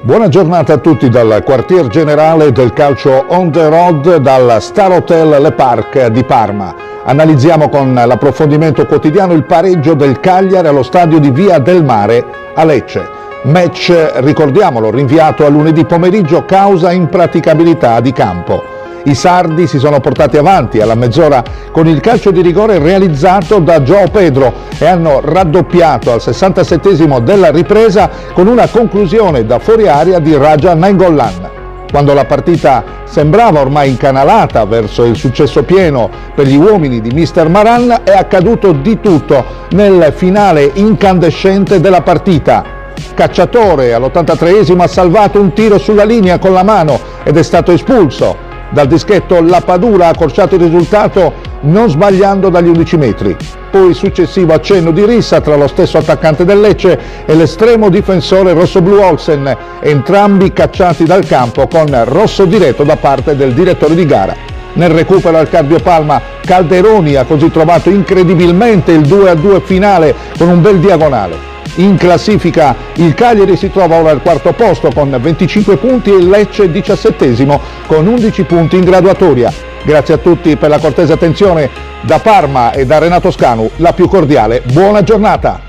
Buona giornata a tutti dal quartier generale del calcio on the road, dal Star Hotel Le Parc di Parma. Analizziamo con l'approfondimento quotidiano il pareggio del Cagliari allo stadio di Via del Mare a Lecce. Match, ricordiamolo, rinviato a lunedì pomeriggio causa impraticabilità di campo. I sardi si sono portati avanti alla mezz'ora con il calcio di rigore realizzato da João Pedro e hanno raddoppiato al 67esimo della ripresa con una conclusione da fuori area di Raja Nainggolan. Quando la partita sembrava ormai incanalata verso il successo pieno per gli uomini di Mister Maran, è accaduto di tutto nel finale incandescente della partita. Cacciatore all'83esimo ha salvato un tiro sulla linea con la mano ed è stato espulso. Dal dischetto Lapadula ha accorciato il risultato non sbagliando dagli 11 metri. Poi successivo accenno di rissa tra lo stesso attaccante del Lecce e l'estremo difensore rossoblu Olsen, entrambi cacciati dal campo con rosso diretto da parte del direttore di gara. Nel recupero al cardiopalma Calderoni ha così trovato incredibilmente il 2-2 finale con un bel diagonale. In classifica il Cagliari si trova ora al quarto posto con 25 punti e il Lecce 17esimo con 11 punti in graduatoria. Grazie a tutti per la cortese attenzione. Da Parma e da Renato Scanu la più cordiale buona giornata.